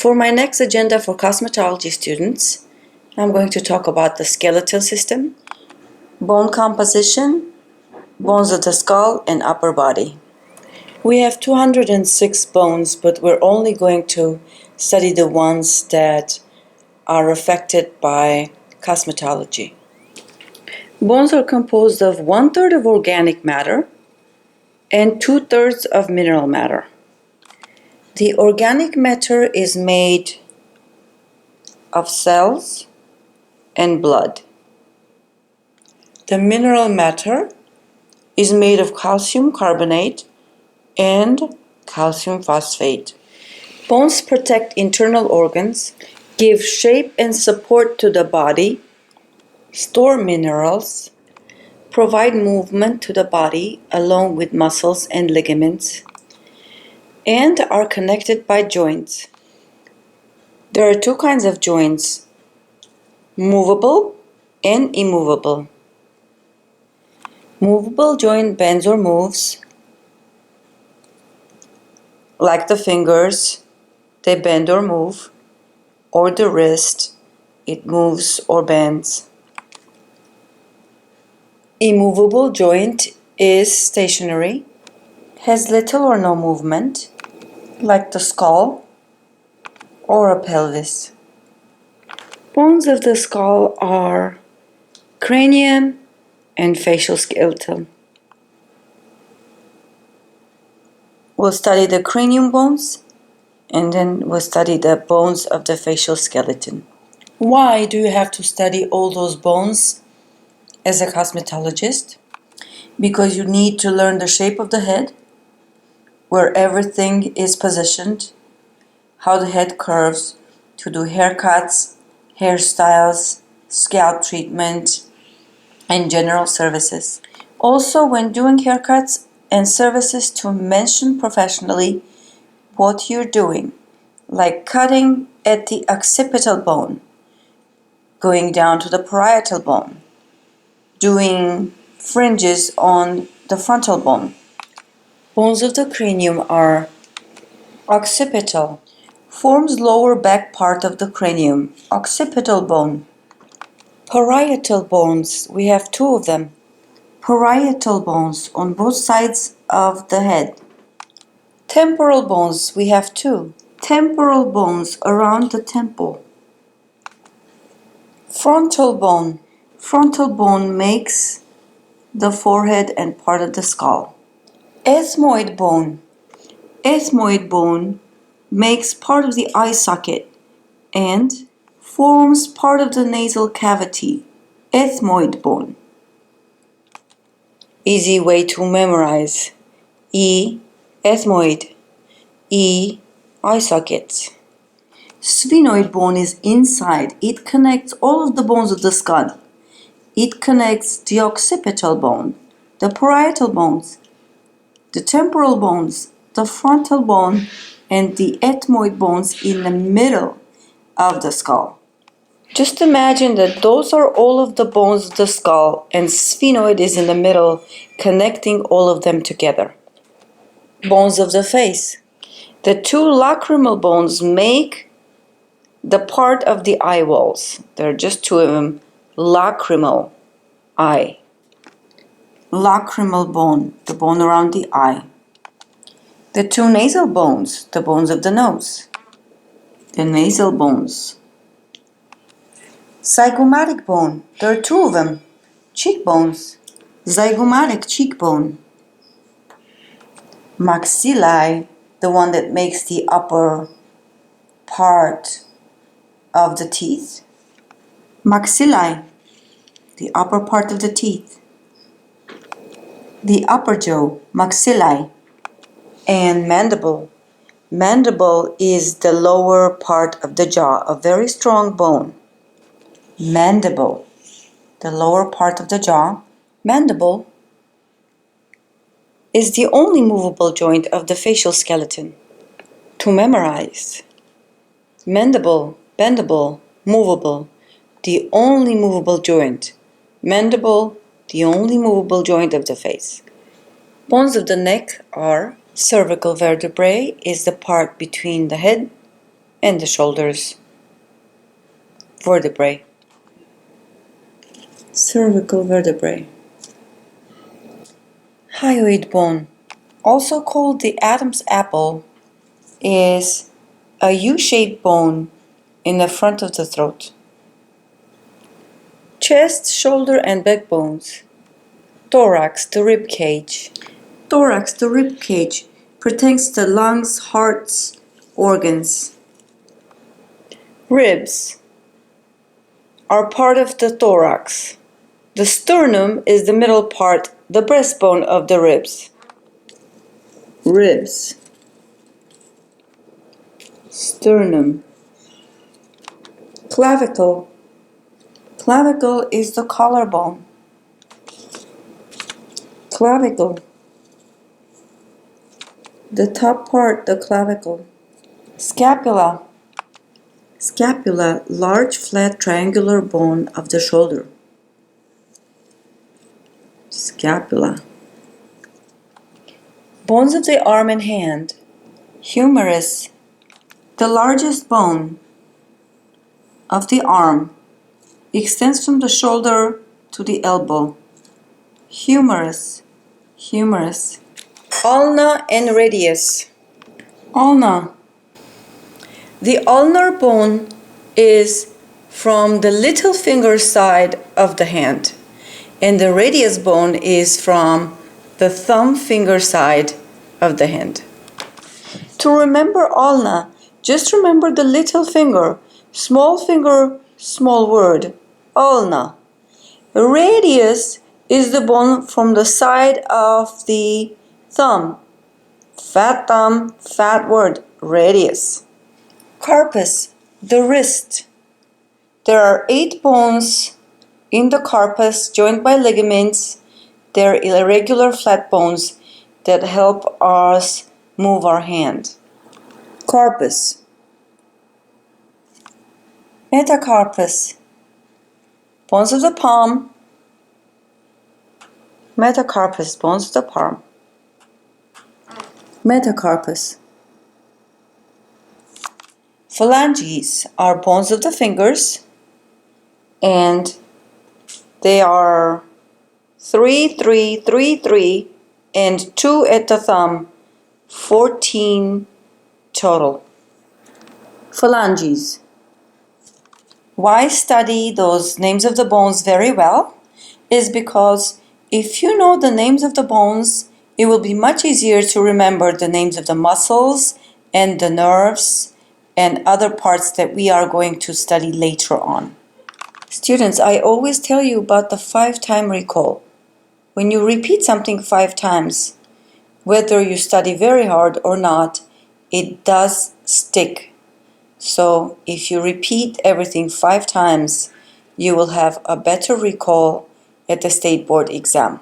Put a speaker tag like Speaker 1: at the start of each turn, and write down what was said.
Speaker 1: For my next agenda for cosmetology students, I'm going to talk about the skeletal system, bone composition, bones of the skull, and upper body. We have 206 bones, but we're only going to study the ones that are affected by cosmetology. Bones are composed of 1/3 of organic matter and 2/3 of mineral matter. The organic matter is made of cells and blood. The mineral matter is made of calcium carbonate and calcium phosphate. Bones protect internal organs, give shape and support to the body, store minerals, provide movement to the body along with muscles and ligaments, and are connected by joints. There are two kinds of joints, movable and immovable. Movable joint bends or moves, like the fingers, they bend or move, or the wrist, it moves or bends. Immovable joint is stationary, has little or no movement, like the skull or a pelvis. Bones of the skull are cranium and facial skeletal. We'll study the cranium bones and then we'll study the bones of the facial skeleton. Why do you have to study all those bones as a cosmetologist? Because you need to learn the shape of the head, where everything is positioned, how the head curves, to do haircuts, hairstyles, scalp treatment, and general services. Also, when doing haircuts and services, to mention professionally what you're doing, like cutting at the occipital bone, going down to the parietal bone, doing fringes on the frontal bone. Bones of the cranium are occipital, forms lower back part of the cranium, occipital bone. Parietal bones, we have two of them. Parietal bones on both sides of the head. Temporal bones, we have two. Temporal bones around the temple. Frontal bone. Frontal bone makes the forehead and part of the skull. Ethmoid bone. Ethmoid bone makes part of the eye socket and forms part of the nasal cavity. Ethmoid bone. Easy way to memorize. E, ethmoid. E, eye sockets. Sphenoid bone is inside. It connects all of the bones of the skull. It connects the occipital bone, the parietal bones, the temporal bones, the frontal bone, and the ethmoid bones in the middle of the skull. Just imagine that those are all of the bones of the skull and sphenoid is in the middle, connecting all of them together. Bones of the face. The two lacrimal bones make the part of the eye walls. There are just two of them. Lacrimal eye. Lacrimal bone, the bone around the eye. The two nasal bones, the bones of the nose. The nasal bones. Zygomatic bone, there are two of them. Cheekbones. Zygomatic cheekbone. Maxillae, the one that makes the upper part of the teeth. Maxillae, the upper part of the teeth. The upper jaw, maxillae. And mandible. Mandible is the lower part of the jaw, a very strong bone. Mandible, the lower part of the jaw. Mandible is the only movable joint of the facial skeleton. To memorize. Mandible, bendable, movable, the only movable joint. Mandible, the only movable joint of the face. Bones of the neck are cervical vertebrae, is the part between the head and the shoulders. Vertebrae. Cervical vertebrae. Hyoid bone, also called the Adam's apple, is a U-shaped bone in the front of the throat. Chest, shoulder, and back bones. Thorax, the rib cage. Thorax, the rib cage, protects the lungs, hearts, organs. Ribs are part of the thorax. The sternum is the middle part, the breastbone of the ribs. Ribs. Sternum. Clavicle. Clavicle is the collarbone. Clavicle. The top part, the clavicle. Scapula. Scapula, large flat triangular bone of the shoulder. Scapula. Bones of the arm and hand. Humerus, the largest bone of the arm, extends from the shoulder to the elbow. Humerus. Humerus. Ulna and radius. Ulna. The ulnar bone is from the little finger side of the hand, and the radius bone is from the thumb finger side of the hand. To remember ulna, just remember the little finger, small word, ulna. Radius is the bone from the side of the thumb, fat word, radius. Carpus, the wrist. There are 8 bones in the carpus joined by ligaments. They're irregular flat bones that help us move our hand. Carpus. Metacarpus. Bones of the palm. Metacarpus, bones of the palm. Metacarpus. Phalanges are bones of the fingers, and they are 3, 3, 3, 3, and 2 at the thumb, 14 total. Phalanges. Why study those names of the bones very well? Is because if you know the names of the bones, it will be much easier to remember the names of the muscles and the nerves and other parts that we are going to study later on. Students, I always tell you about the 5-time recall. When you repeat something 5 times, whether you study very hard or not, it does stick. So if you repeat everything 5 times, you will have a better recall at the state board exam.